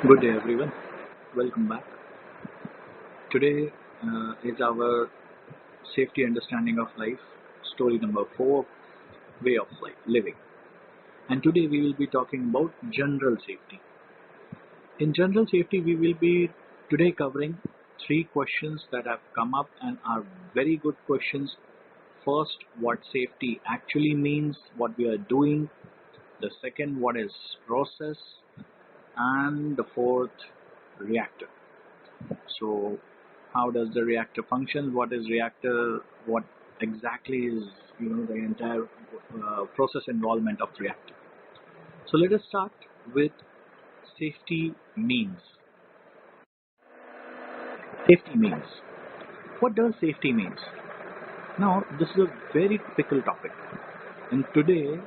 Good day, everyone. Welcome back. Today is our safety understanding of life, story number 4, way of life, living. And today we will be talking about general safety. In general safety, we will be today covering three questions that have come up and are very good questions. First, what safety actually means, what we are doing. The second, what is process, and the fourth, reactor. So how does the reactor function? What is reactor? What exactly is the entire process involvement of reactor? So let us start with safety means. Safety means. What does safety means? Now this is a very typical topic, and today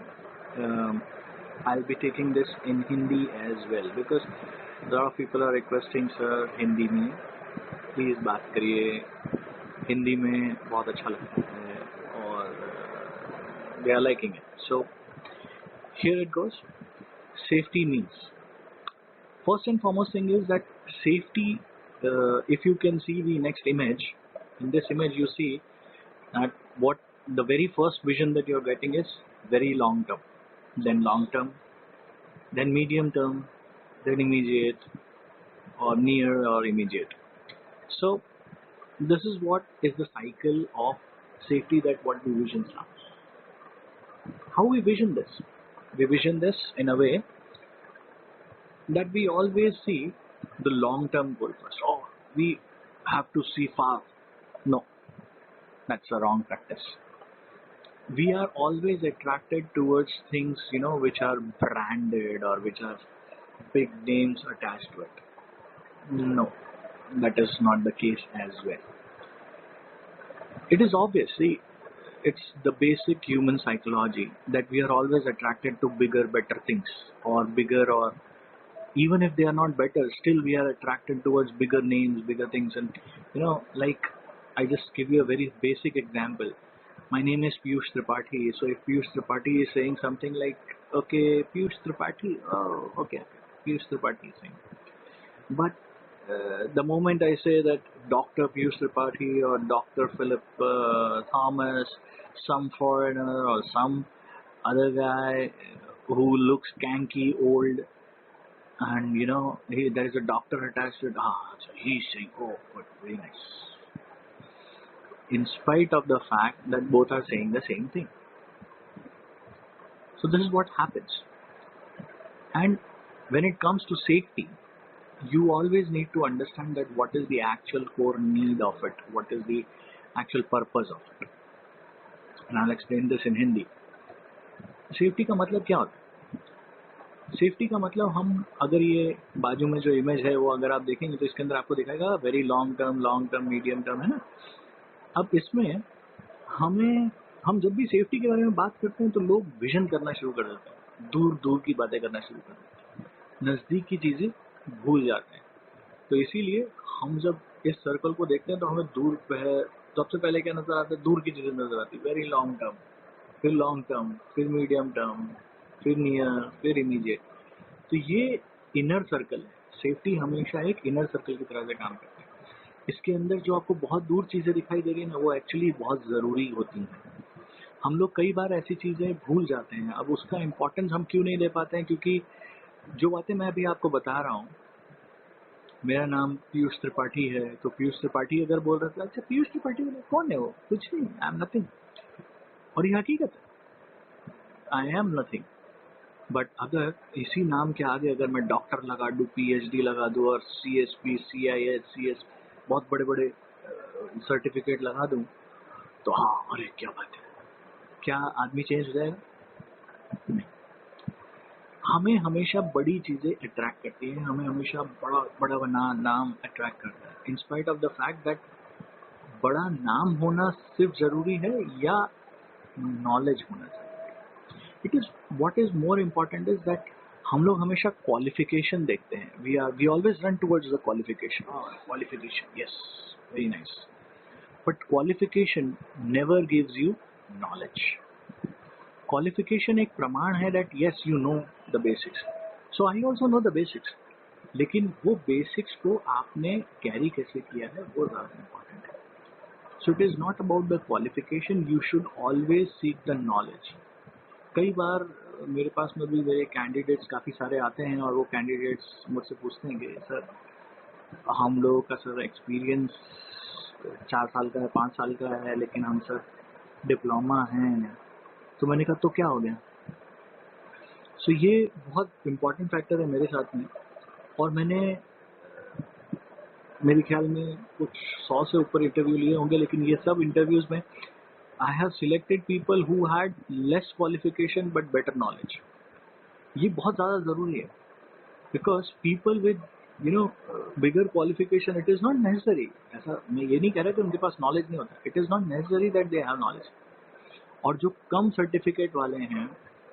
um, I'll be taking this in Hindi as well because a lot of people are requesting sir Hindi में please बात करिए हिंदी में बहुत अच्छा लगता है और they are liking it. So here it goes. Safety means. First and foremost thing is that safety, if you can see the next image, in this image you see that what the very first vision that you're getting is very long term, then medium term, then immediate or near or immediate. So this is what is the cycle of safety that what we vision now. How we vision this? We vision this in a way that we always see the long-term goal first. Oh, we have to see far. No, that's a wrong practice. We are always attracted towards things, which are branded or which are big names attached to it. No, that is not the case as well. It is obvious, see, it's the basic human psychology that we are always attracted to bigger, better things or bigger or even if they are not better, still we are attracted towards bigger names, bigger things. And like I just give you a very basic example. My name is Piyush Tripathi. So if Piyush Tripathi is saying something like, okay, Piyush Tripathi, oh, okay, Piyush Tripathi is saying. But the moment I say that Dr. Piyush Tripathi or Dr. Philip Thomas, some foreigner or some other guy who looks skanky, old, and there is a doctor attached to it. So he's saying, oh, good, very nice. In spite of the fact that both are saying the same thing. So this is what happens. And when it comes to safety, you always need to understand that what is the actual core need of it, what is the actual purpose of it. And I'll explain this in Hindi. Safety का मतलब क्या होता है? Safety का मतलब हम अगर ये बाजू में जो इमेज है वो अगर आप देखेंगे तो इसके अंदर आपको दिखाएगा very long term, medium term, है ना. अब इसमें हम जब भी सेफ्टी के बारे में बात करते हैं तो लोग विजन करना शुरू कर देते हैं, दूर दूर की बातें करना शुरू कर देते हैं, नज़दीक की चीज़ें भूल जाते हैं. तो इसीलिए हम जब इस सर्कल को देखते हैं तो हमें दूर सबसे पहले क्या नज़र आता है? दूर की चीज़ें नज़र आती है, वेरी लॉन्ग टर्म, फिर मीडियम टर्म, फिर नियर, फिर इमीडिएट. तो ये इनर सर्कल है. सेफ्टी हमेशा एक इनर सर्कल की तरह से काम करती है. इसके अंदर जो आपको बहुत दूर चीज़ें दिखाई दे रही है ना, वो एक्चुअली बहुत ज़रूरी होती हैं. हम लोग कई बार ऐसी चीज़ें भूल जाते हैं. अब उसका इम्पोर्टेंस हम क्यों नहीं दे पाते हैं? क्योंकि जो बातें मैं अभी आपको बता रहा हूँ, मेरा नाम पीयूष त्रिपाठी है, तो पीयूष त्रिपाठी अगर बोल रहा था, अच्छा पीयूष त्रिपाठी कौन है? वो कुछ नहीं, आई एम नथिंग. और ये हकीकत है, आई एम नथिंग. बट अगर इसी नाम के आगे अगर मैं डॉक्टर लगा दूँ, पीएचडी लगा दूँ और सीएसपी, सीआईएस, सीएस बहुत बड़े बड़े सर्टिफिकेट लगा दूँ, तो हाँ, अरे क्या बात है, क्या आदमी चेंज हो जाएगा? नहीं. हमें हमेशा बड़ी चीज़ें अट्रैक्ट करती है, हमें हमेशा बड़ा बड़ा नाम अट्रैक्ट करता है. In spite of the fact that बड़ा नाम होना सिर्फ ज़रूरी है या नॉलेज होना ज़रूरी है. It is what is more important is that हम लोग हमेशा क्वालिफिकेशन देखते हैं. We always run towards the qualification. Qualification, yes, very nice. But qualification never gives you knowledge. Qualification एक प्रमाण है that yes you know the basics. So I also know the basics. लेकिन वो बेसिक्स को आपने carry कैसे किया है वो ज़्यादा इम्पोर्टेंट है. So it is not about the qualification, you should always seek the knowledge. कई बार मेरे पास में भी मेरे कैंडिडेट्स काफ़ी सारे आते हैं और वो कैंडिडेट्स मुझसे पूछते हैं कि सर हम लोगों का सर एक्सपीरियंस 4 साल का है, 5 साल का है, लेकिन हम सर डिप्लोमा हैं. तो मैंने कहा तो क्या हो गया. सो ये बहुत इम्पोर्टेंट फैक्टर है मेरे साथ में. और मैंने मेरे ख्याल में कुछ 100 से ऊपर इंटरव्यू लिए होंगे, लेकिन ये सब इंटरव्यूज में I have selected people who had less qualification but better knowledge. ये बहुत ज़्यादा ज़रूरी है, because people with bigger qualification, it is not necessary. ऐसा मैं ये नहीं कह रहा कि उनके पास नॉलेज नहीं होता. It is not necessary that they have knowledge. और जो कम सर्टिफिकेट वाले हैं,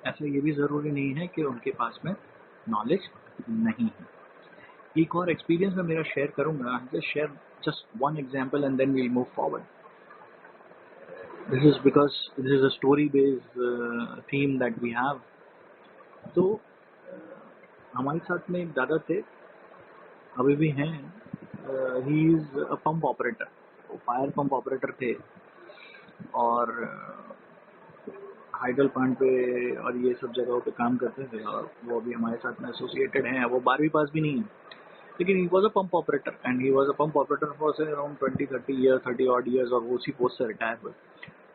ऐसा ये भी ज़रूरी नहीं है कि उनके पास में नॉलेज नहीं है. एक और एक्सपीरियंस मैं मेरा शेयर करूंगा. Just share just one example and then we'll move forward. This is because this is a story based theme that we have. तो हमारे साथ में एक दादा थे, अभी भी हैं. He is a pump operator. वो फायर पंप ऑपरेटर थे और हाइडल प्लांट पे और ये सब जगहों पे काम करते थे. और वो अभी हमारे साथ में एसोसिएटेड हैं. वो 12वीं पास भी नहीं है, लेकिन he was a pump operator and he was a pump operator for से अराउंड 30 और वो उसी पोस्ट से रिटायर हुए.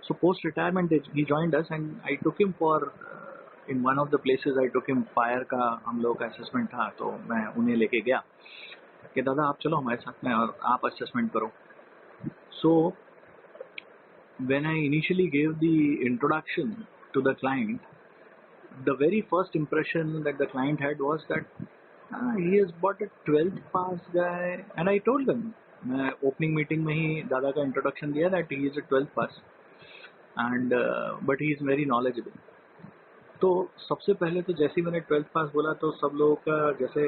So post retirement he joined us and I took him for in one of the places. I took him, fire का हम लोग का असेसमेंट था, तो मैं उन्हें लेके गया कि दादा आप चलो हमारे साथ में और आप असेसमेंट करो. सो when I initially gave the introduction to the client, the very first impression that the client had was that he is but a 12th pass guy. And I told them, मैं opening meeting में ही दादा का introduction दिया that he is a 12th pass and but he is very knowledgeable. तो सबसे पहले तो जैसे ही मैंने 12th पास बोला तो सब लोगों का जैसे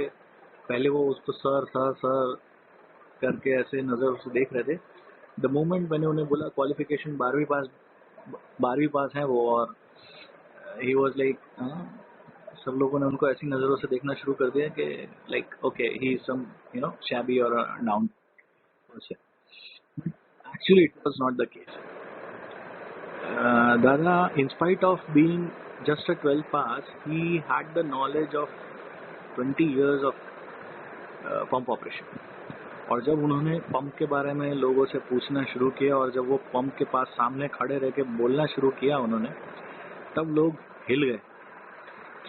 पहले वो उसको सर सर सर करके ऐसे नज़र से देख रहे थे. द मोमेंट मैंने उन्हें बोला क्वालिफिकेशन 12वीं पास है वो, और ही वॉज लाइक, सब लोगों ने उनको ऐसी नज़रों से देखना शुरू कर दिया कि like okay he is some shabby और down person. Actually it was not the case. Dada, in spite of being just a 12th pass, he had the knowledge of 20 years of pump operation. और जब उन्होंने pump के बारे में लोगों से पूछना शुरू किया और जब वो पंप के पास सामने खड़े रह के बोलना शुरू किया उन्होंने, तब लोग हिल गए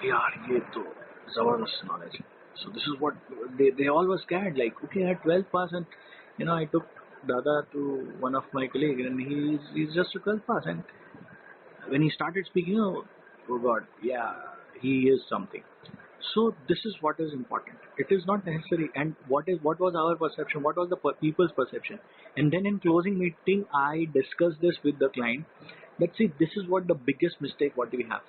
कि यार ये तो जबरदस्त नॉलेज है. So this is what they all were scared, like okay, at 12th pass, and I took Dada to one of my colleagues and he's just a 12th pass, and when he started speaking, oh God, yeah, he is something. So this is what is important. It is not necessary. And what was our perception? What was the people's perception? And then in closing meeting, I discussed this with the client. Let's see, this is what the biggest mistake what we have.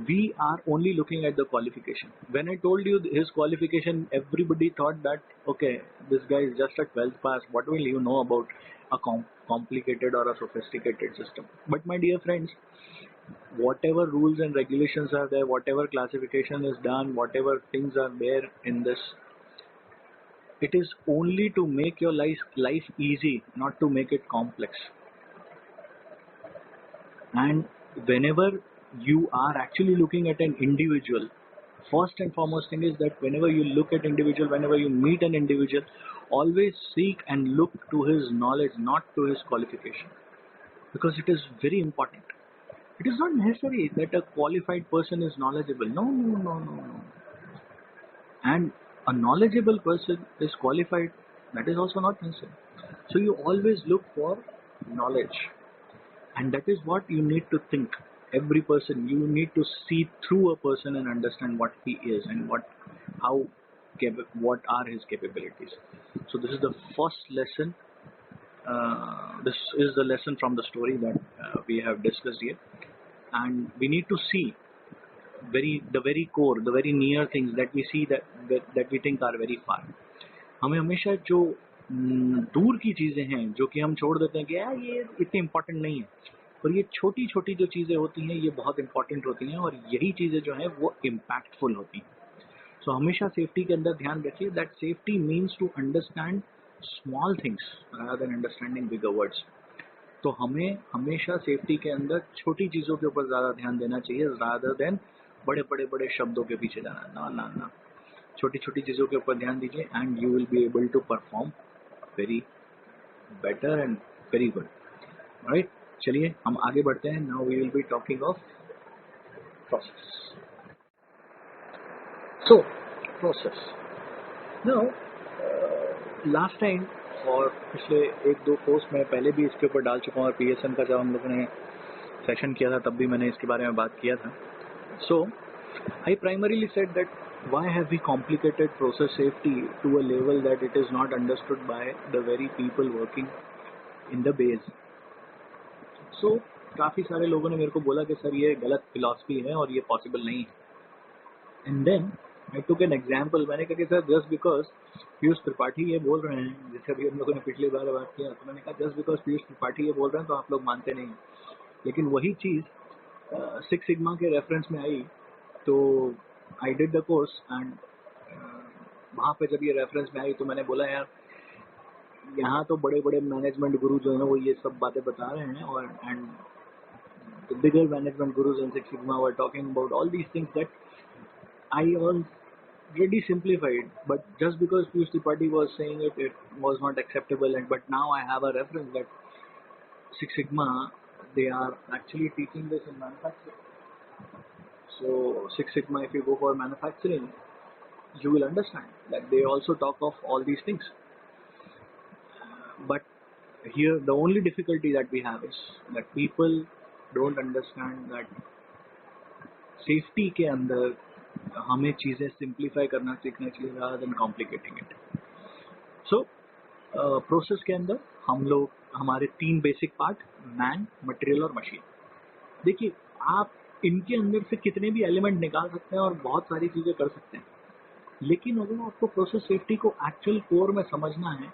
We are only looking at the qualification. When I told you his qualification, everybody thought that, okay, this guy is just a 12th pass. What will you know about a complicated or a sophisticated system? But my dear friends, whatever rules and regulations are there, whatever classification is done, whatever things are there in this, it is only to make your life easy, not to make it complex. And whenever you are actually looking at an individual, first and foremost thing is that whenever you look at individual, whenever you meet an individual, always seek and look to his knowledge, not to his qualification, because it is very important. It is not necessary that a qualified person is knowledgeable. No. And a knowledgeable person is qualified. That is also not necessary. So you always look for knowledge. And that is what you need to think. Every person, you need to see through a person and understand what he is and what are his capabilities. So this is the first lesson. This is the lesson from the story that we have discussed here. And we need to see the very core, the very near things that we see that we think are very far. हमें हमेशा जो दूर की चीज़ें हैं जो कि हम छोड़ देते हैं कि यार ये इतनी इम्पोर्टेंट नहीं है, और ये छोटी छोटी जो चीज़ें होती हैं ये बहुत इम्पोर्टेंट होती हैं, और यही चीज़ें जो हैं वो इम्पैक्टफुल होती हैं. सो हमेशा सेफ्टी के अंदर ध्यान रखिए that safety means to understand small things rather than understanding bigger words. तो हमें हमेशा सेफ्टी के अंदर छोटी चीज़ों के ऊपर ज़्यादा ध्यान देना चाहिए रादर देन बड़े बड़े बड़े शब्दों के पीछे जाना। ना ना ना, छोटी छोटी चीज़ों के ऊपर ध्यान दीजिए and you will be able to perform very better and very good. Right, चलिए हम आगे बढ़ते हैं। Now we will be talking of process. So process now last time और पिछले एक दो पोस्ट में पहले भी इसके ऊपर डाल चुका हूँ, और PSN का जब हम लोगों ने सेशन किया था तब भी मैंने इसके बारे में बात किया था। So I primarily said that why have we complicated process safety to a level that it is not understood by the very people working in the base? So काफ़ी सारे लोगों ने मेरे को बोला कि सर ये गलत फिलॉसफी है और ये पॉसिबल नहीं है। And then I took an example. मैंने कहा कि sir just because Piyush Tripathi ये बोल रहे हैं, जैसे अभी हम लोगों ने पिछली बार बात किया, तो मैंने कहा जस्ट बिकॉज पीयूष त्रिपाठी ये बोल रहे हैं तो आप लोग मानते नहीं। लेकिन वही चीज़ सिक्स सिग्मा के रेफरेंस में आई तो I did the course and वहाँ पे जब ये रेफरेंस में आई तो मैंने बोला यार यहाँ तो बड़े बड़े मैनेजमेंट गुरु जो हैं वो ये सब बातें बता रहे हैं, और and the bigger management gurus in six sigma were talking about all these things that I already simplified, but just because Piyush Tripathi was saying it, it was not acceptable. And but now I have a reference that Six Sigma, they are actually teaching this in manufacturing. So Six Sigma, if you go for manufacturing, you will understand that they also talk of all these things. But here the only difficulty that we have is that people don't understand that safety के अंदर हमें चीज़ें simplify करना सीखना चाहिए rather than complicating it. So process के अंदर हम लोग हमारे तीन बेसिक पार्ट, मैन, मटेरियल और मशीन। देखिए आप इनके अंदर से कितने भी एलिमेंट निकाल सकते हैं और बहुत सारी चीज़ें कर सकते हैं, लेकिन अगर आपको प्रोसेस सेफ्टी को एक्चुअल कोर में समझना है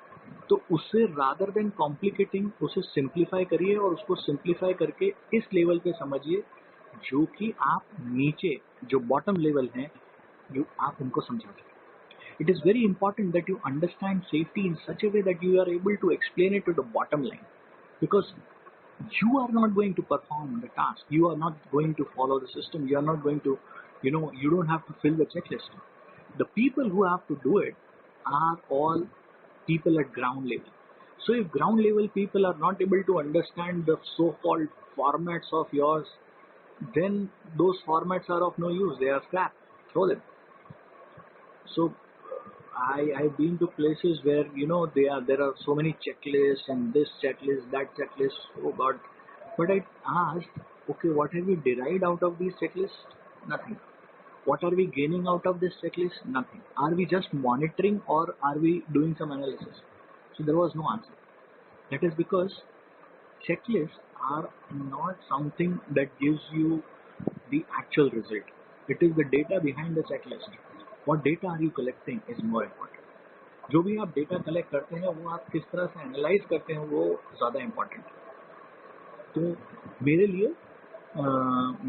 तो उससे रादर देन कॉम्प्लिकेटिंग उसे सिंप्लीफाई करिए, और उसको सिंप्लीफाई करके इस लेवल पे समझिए जो कि आप नीचे जो बॉटम लेवल हैं आप उनको समझा सकें। It is very important that you understand safety in such a way that you are able to explain it to the bottom line, because you are not going to perform the task, you are not going to follow the system, you are not going to, you don't have to fill the checklist. The people who have to do it are all people at ground level. So if ground level people are not able to understand the so-called formats of yours, then those formats are of no use, they are scrap, throw them. So I've been to places where there are so many checklists and this checklist, that checklist. Oh God! But I asked, okay, what have we derived out of these checklists? Nothing. What are we gaining out of this checklist? Nothing. Are we just monitoring or are we doing some analysis? So there was no answer. That is because checklists are not something that gives you the actual result. It is the data behind the checklist. What data are you collecting is more important. जो भी आप data collect करते हैं वो आप किस तरह से एनालाइज करते हैं वो ज़्यादा इम्पॉर्टेंट है। तो मेरे लिए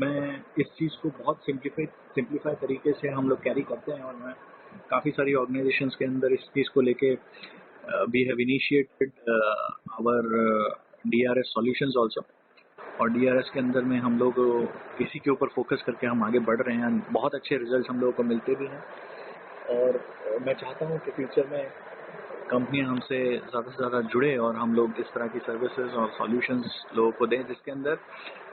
मैं इस चीज़ को बहुत सिंप्लीफाई तरीके से हम लोग कैरी करते हैं, और मैं काफ़ी सारी ऑर्गेनाइजेशंस के अंदर इस चीज़ को लेके we have initiated our DRS solutions also, और DRS के अंदर में हम लोग इसी के ऊपर फोकस करके हम आगे बढ़ रहे हैं। बहुत अच्छे रिजल्ट हम लोगों को मिलते भी हैं, और मैं चाहता हूँ कि फ्यूचर में कंपनियां हमसे ज़्यादा से ज़्यादा जुड़े और हम लोग इस तरह की सर्विसेज और सॉल्यूशंस लोगों को दें जिसके अंदर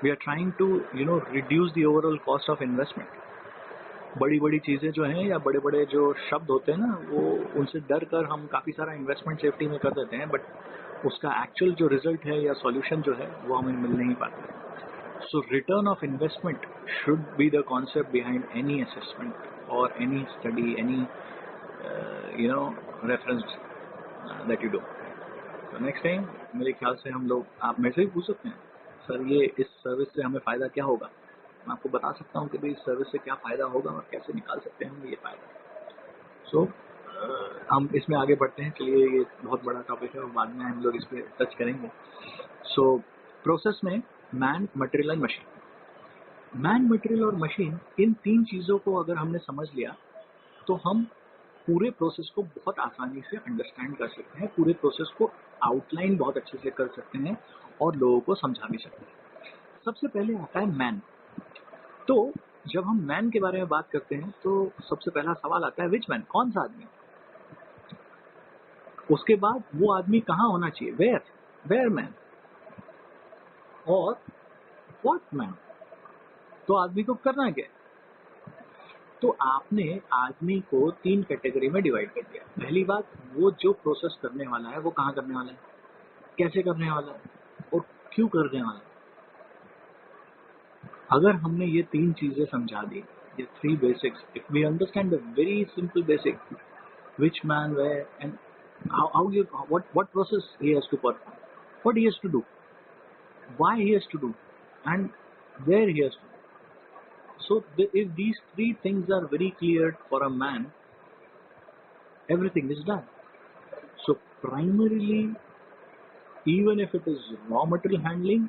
we are trying to reduce the overall cost of investment. बड़ी बड़ी चीज़ें जो हैं या बड़े बड़े जो शब्द होते हैं ना, वो उनसे डर कर हम काफ़ी सारा इन्वेस्टमेंट सेफ्टी में कर देते हैं, बट उसका एक्चुअल जो रिजल्ट है या सॉल्यूशन जो है वो हमें मिल नहीं पाता। So return of investment should be the concept behind any assessment or any study, any reference that you do. So next time मेरे ख्याल से हम लोग, आप मेरे से भी पूछ सकते हैं सर ये इस सर्विस से हमें फ़ायदा क्या होगा, मैं आपको बता सकता हूँ कि भाई इस सर्विस से क्या फ़ायदा होगा और कैसे निकाल सकते हैं हम ये फ़ायदा। सो हम इसमें आगे बढ़ते हैं। चलिए ये बहुत बड़ा टॉपिक है और बाद में हम लोग इस पर टच करेंगे। सो प्रोसेस में man, material and machine. Man, material और मशीन, इन तीन चीज़ों को अगर हमने समझ लिया तो हम पूरे प्रोसेस को बहुत आसानी से अंडरस्टैंड कर सकते हैं, पूरे प्रोसेस को आउटलाइन बहुत अच्छे से कर सकते हैं और लोगों को समझा भी सकते हैं। सबसे पहले आता है मैन। तो जब हम मैन के बारे में बात करते हैं तो सबसे पहला सवाल आता है विच मैन, कौन सा आदमी। उसके बाद वो आदमी कहाँ होना चाहिए, वेयर मैन, और व्हाट मैन, तो आदमी को करना क्या है। तो आपने आदमी को 3 कैटेगरी में डिवाइड कर दिया। पहली बात, वो जो प्रोसेस करने वाला है वो कहाँ करने वाला है, कैसे करने वाला है और क्यों करने वाला है। अगर हमने ये 3 चीजें समझा दी, ये 3 basics, if we understand the very simple basic, which man, where, and how you, what process he has to perform, what he has to do, why he has to do, and where he has to do. So if these 3 things are very clear for a man, everything is done. So primarily, even if it is raw material handling,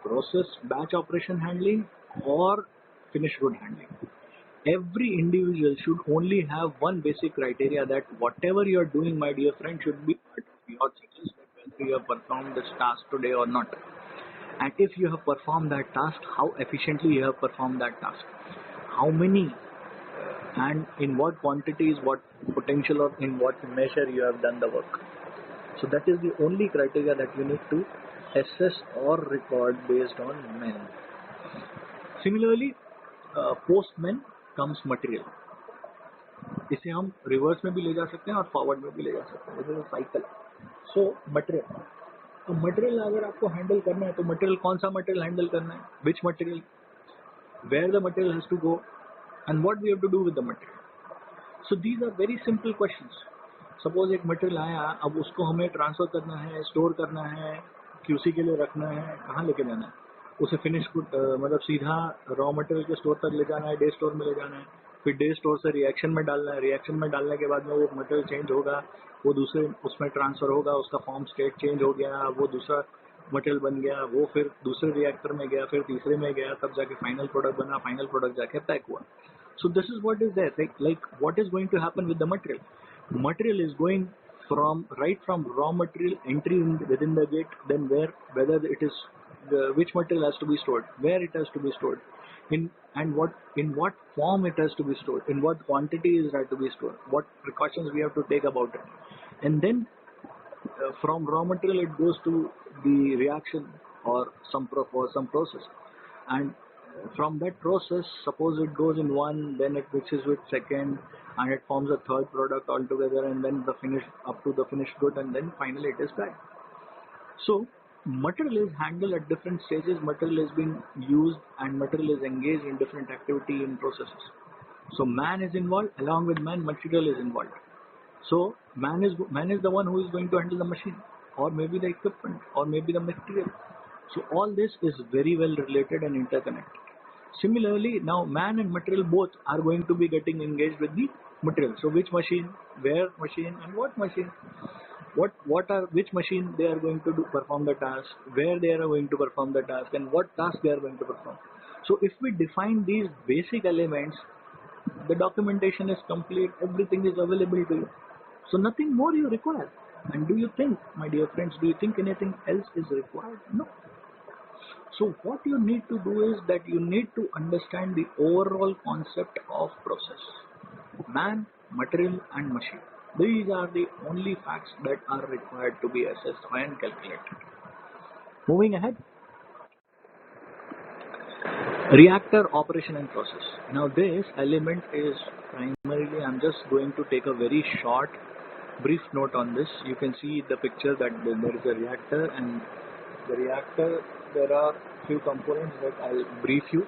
process batch operation handling, or finished good handling, every individual should only have one basic criteria, that whatever you are doing, my dear friend, should be part of your checklist, that whether you have performed this task today or not. And if you have performed that task, how efficiently you have performed that task, how many and in what quantities, what potential, or in what measure you have done the work. So that is the only criteria that you need to assess or record based on men. Similarly, post-men comes material. इसे हम reverse में भी ले जा सकते हैं और forward में भी ले जा सकते हैं, this is cycle. So material, तो मटेरियल अगर आपको हैंडल करना है तो मटेरियल, कौन सा मटेरियल हैंडल करना है, which material, where the material has to go, and what we have to do with the material. So these are very simple questions. Suppose एक मटेरियल आया, अब उसको हमें ट्रांसफर करना है, स्टोर करना है, क्यूसी के लिए रखना है, कहाँ लेके जाना है, उसे फिनिश मतलब सीधा रॉ मटेरियल के स्टोर तक ले जाना है, डे स्टोर में ले जाना है, फिर डे स्टोर से रिएक्शन में डालना है, रिएक्शन में डालने के बाद में वो मटेरियल चेंज होगा, वो दूसरे उसमें ट्रांसफर होगा, उसका फॉर्म स्टेट चेंज हो गया, वो दूसरा मटेरियल बन गया, वो फिर दूसरे रिएक्टर में गया, फिर तीसरे में गया, तब जाके फाइनल प्रोडक्ट बना, फाइनल प्रोडक्ट जाके पैक हुआ। So this is what is there, like what is going to happen with the material. Material is going from raw material entry within the gate, then whether it is which material has to be stored, where it has to be stored, in what form it has to be stored, in what quantity is it to be stored, what precautions we have to take about it, and then from raw material it goes to the reaction or some process, and from that process, suppose it goes in one, then it mixes with second, and it forms a third product altogether, and then the finish up to the finished good, and then finally it is back. So material is handled at different stages, material is being used, and material is engaged in different activity in processes. So man is involved, along with man material is involved. So man is the one who is going to handle the machine, or maybe the equipment, or maybe the material. So all this is very well related and interconnected. Similarly, now man and material both are going to be getting engaged with the material. So which machine, where machine, and what machine, which machine they are going to perform the task, where they are going to perform the task, and what task they are going to perform. So if we define these basic elements, the documentation is complete, everything is available to you. So nothing more you require. And do you think, my dear friends, do you think anything else is required? No. So what you need to do is that you need to understand the overall concept of process. Man, material, and machine. These are the only facts that are required to be assessed and calculated. Moving ahead. Reactor operation and process. Now this element is primarily, I'm just going to take a very short brief note on this. You can see the picture that there is a reactor, and the reactor, there are few components that I'll brief you.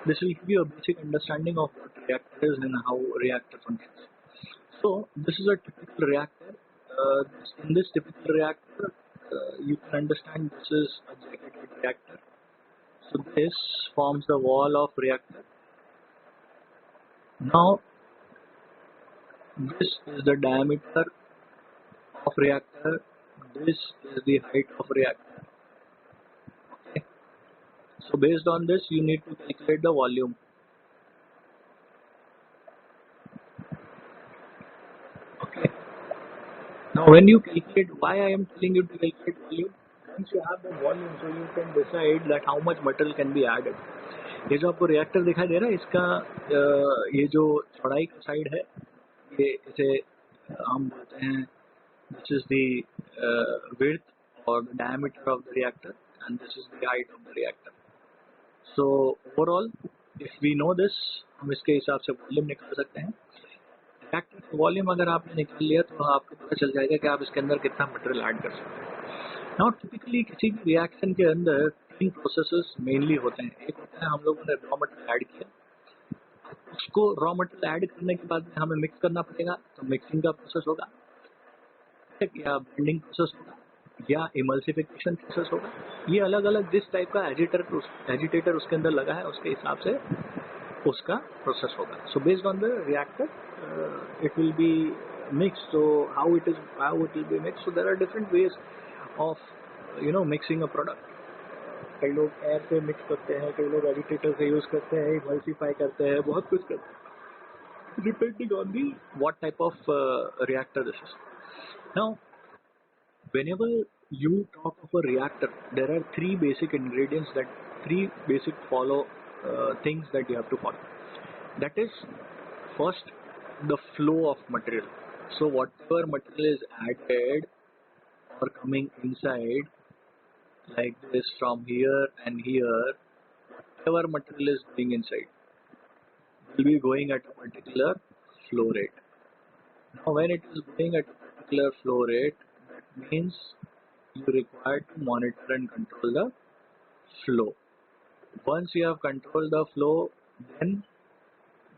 This will give you a basic understanding of what reactor is and how reactor functions. So this is a typical reactor. In this typical reactor, you can understand this is a jacketed reactor. So this forms the wall of reactor. Now this is the diameter of reactor. This is the height of reactor. Okay. So based on this, you need to calculate the volume. Okay. Now, when you calculate, why I am telling you to calculate volume? Once you have the volume, so you can decide that how much material can be added. ये जो आपको reactor दिखाई दे रहा है, इसका ये जो चौड़ाई का साइड है, ये इसे हम बोलते हैं, this is the width or the diameter of the reactor, and this is the height of the reactor. So overall, if we know this, हम इसके हिसाब से वॉल्यूम निकाल सकते हैं. रिएक्टर का वॉल्यूम अगर आपने निकाल लिया तो आपको पता चल जाएगा कि आप इसके अंदर कितना मटेरियल ऐड कर सकते हैं. नाउ टिपिकली किसी भी रिएक्शन के अंदर तीन प्रोसेसेस मेनली होते हैं. एक होता है हम लोगों ने रॉ मटेरियल ऐड किया, उसको रॉ मटेरियल ऐड करने के बाद में हमें मिक्स करना पड़ेगा, तो मिक्सिंग का प्रोसेस होगा, या ब्लेंडिंग प्रोसेस होगा, या इमल्सिफिकेशन प्रोसेस होगा. ये अलग अलग जिस टाइप का एजिटेटर उसके अंदर लगा है उसके हिसाब से उसका प्रोसेस होगा. So based on the reactor it will be mix. So how it will be mix. So there are different ways of mixing a product. कई लोग एयर से मिक्स करते हैं, कई लोग एजिटेटर से यूज करते हैं, इमल्सिफाई करते हैं, बहुत कुछ करते हैं, depending on the what type of reactor this is. Now whenever you talk of a reactor, there are three basic ingredients, that three basic follow things that you have to follow. That is, first, the flow of material. So whatever material is added or coming inside, like this, from here and here, whatever material is going inside will be going at a particular flow rate. Now when it is going at a particular flow rate, that means you require to monitor and control the flow. Once you have controlled the flow, then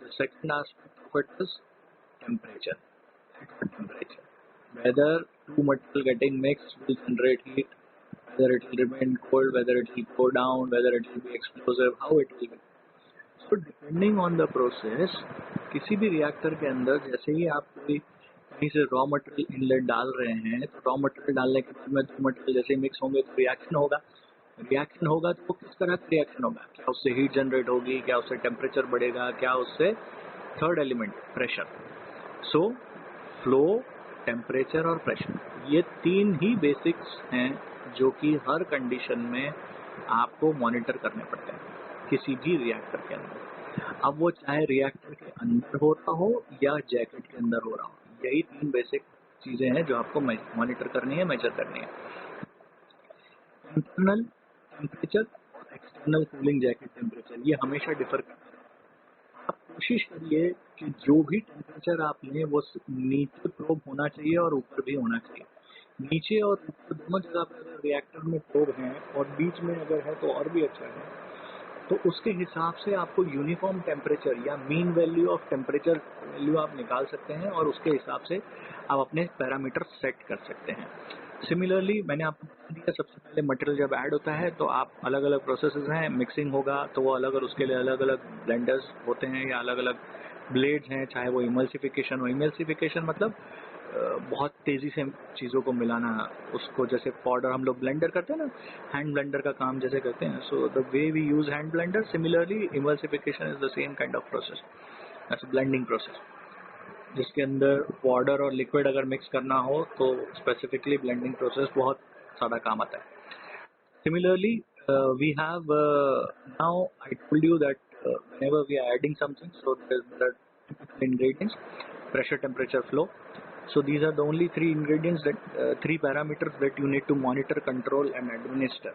the second aspect of it is temperature. At what temperature? Whether two material getting mixed will generate heat, whether it will remain cold, whether it will go down, whether it will be explosive, how it will be. So depending on the process, किसी भी reactor के अंदर जैसे ही आप कोई कहीं से raw material inlet डाल रहे हैं, तो रॉ मटेरियल डालने के बाद में दो मटेरियल जैसे मिक्स होंगे तो रिएक्शन होगा. रिएक्शन होगा तो वो किस तरह का रिएक्शन होगा? क्या उससे हीट जनरेट होगी, क्या उससे टेम्परेचर बढ़ेगा, क्या उससे third element pressure. So flow, temperature और प्रेशर, ये तीन ही बेसिक्स हैं जो कि हर कंडीशन में आपको मॉनिटर करने पड़ते हैं किसी भी रिएक्टर के अंदर. अब वो चाहे रिएक्टर के अंदर हो रहा हो या जैकेट के अंदर हो रहा हो, यही तीन बेसिक चीजें हैं जो आपको मॉनिटर करनी है, मेजर करनी है. इंटरनल टेम्परेचर और एक्सटर्नल कूलिंग जैकेट टेम्परेचर, ये हमेशा डिफर करता है. आप कोशिश करिए कि जो भी टेम्परेचर आप लें वो नीचे प्रोब होना चाहिए और ऊपर भी होना चाहिए. नीचे और ऊपर दोनों जगह पर अगर रिएक्टर में प्रोब हैं और बीच में अगर है तो और भी अच्छा है. तो उसके हिसाब से आपको यूनिफॉर्म टेम्परेचर या mean value of temperature value आप निकाल सकते हैं और उसके हिसाब से आप अपने पैरामीटर सेट कर सकते हैं. सिमिलरली मैंने आपको बता दिया, सबसे पहले मटेरियल जब ऐड होता है तो आप अलग अलग प्रोसेसेस हैं. मिक्सिंग होगा तो वो अलग, और उसके लिए अलग अलग ब्लेंडर्स होते हैं या अलग अलग ब्लेड्स हैं. चाहे वो इमल्सिफिकेशन हो, इमल्सिफिकेशन मतलब बहुत तेज़ी से चीज़ों को मिलाना, उसको जैसे पाउडर हम लोग ब्लेंडर करते हैं ना, हैंड ब्लेंडर का काम जैसे करते हैं. So the way we use hand blender, similarly emulsification is the same kind of process. That's blending process, जिसके अंदर पाउडर और लिक्विड अगर मिक्स करना हो तो स्पेसिफिकली ब्लेंडिंग प्रोसेस बहुत ज़्यादा काम आता है. Similarly we have now I told you that whenever we are adding something, so there are typical ingredients: pressure, temperature, flow. So these are the only three ingredients, that three parameters that you need to monitor, control and administer.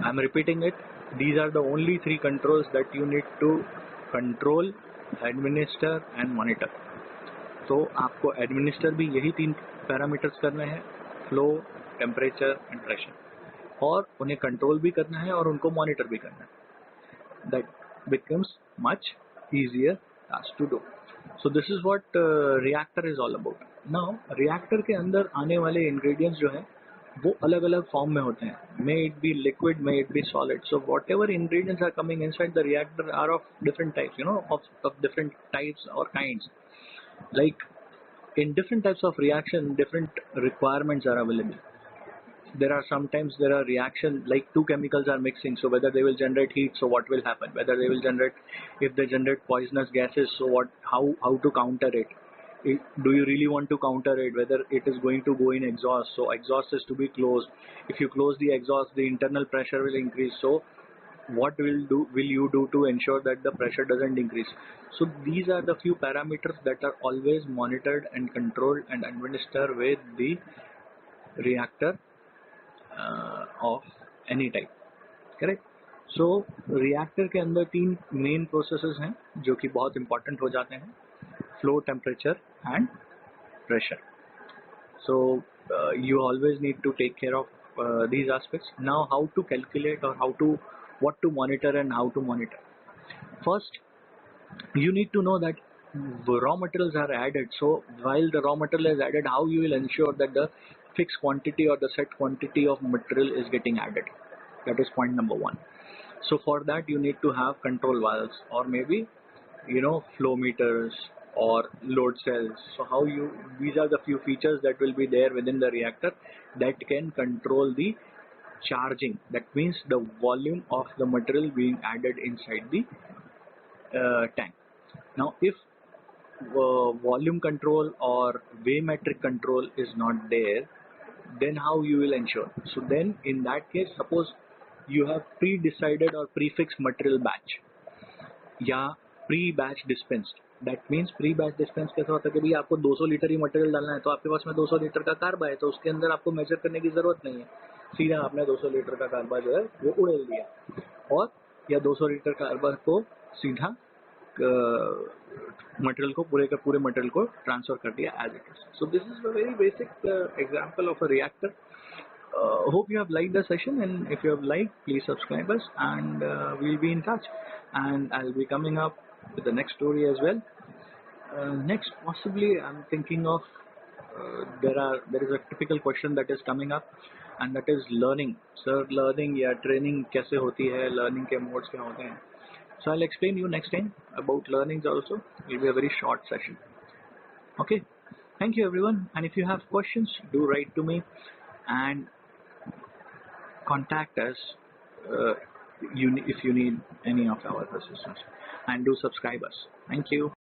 I am repeating it. These are the only three controls that you need to control, administer and monitor. तो आपको administer भी यही तीन parameters करने हैं: flow, temperature and pressure. और उन्हें control भी करना है और उनको monitor भी करना है. That becomes much easier task to do. So this is what reactor is all about. Now reactor के अंदर आने वाले ingredients जो हैं वो अलग अलग फॉर्म में होते हैं. May it be liquid, may it be solid. So whatever ingredients are coming inside the reactor are of different types, of different types or kinds. Like in different types of reaction, different requirements are available. There are sometimes there are reaction like two chemicals are mixing, so whether they will generate heat, so what will happen, whether they will generate, if they generate poisonous gases, so how to counter it. Do you really want to counter it, whether it is going to go in exhaust? So exhaust is to be closed. If you close the exhaust, the internal pressure will increase. So what will you do to ensure that the pressure doesn't increase? So these are the few parameters that are always monitored and controlled and administered with the reactor of any type, correct. So reactor के अंदर 3 main processes हैं जो कि बहुत important हो जाते हैं: flow, temperature and pressure. So you always need to take care of these aspects. Now, how to calculate, or what to monitor and how to monitor. First, you need to know that raw materials are added. So while the raw material is added, how you will ensure that the fixed quantity or the set quantity of material is getting added. That is point number 1. So for that you need to have control valves, or maybe flow meters or load cells. So these are the few features that will be there within the reactor that can control the charging. That means the volume of the material being added inside the tank. Now if volume control or weighmetric control is not there, then how you will ensure? So then in that case, suppose you have pre-decided or prefixed material batch या pre-batch dispensed. That means pre-batch dispensed कैसा होता है कि भाई आपको 200 litre ही material डालना है, तो आपके पास में 200 लीटर का कार्बा है, तो उसके अंदर आपको मेजर करने की जरूरत नहीं है, सीधा आपने 200 लीटर का कार्बा जो है वो उड़ेल दिया, और या 200 लीटर कार्बा को सीधा मटेरियल को पूरे मटेरियल को ट्रांसफर कर दिया as it is. So this is a very basic example of a reactor. Hope you have liked the session, and if you have liked, please subscribe us, and we'll be in touch, and I'll be coming up with the next story as well. Next, possibly I'm thinking of there is a typical question that is coming up, and that is learning. Sir, learning या training कैसे होती है, learning के modes क्या होते हैं. So I'll explain you next time about learnings also. It will be a very short session. Okay, thank you everyone, and if you have questions, do write to me and contact us if you need any of our assistance, and do subscribe us. Thank you.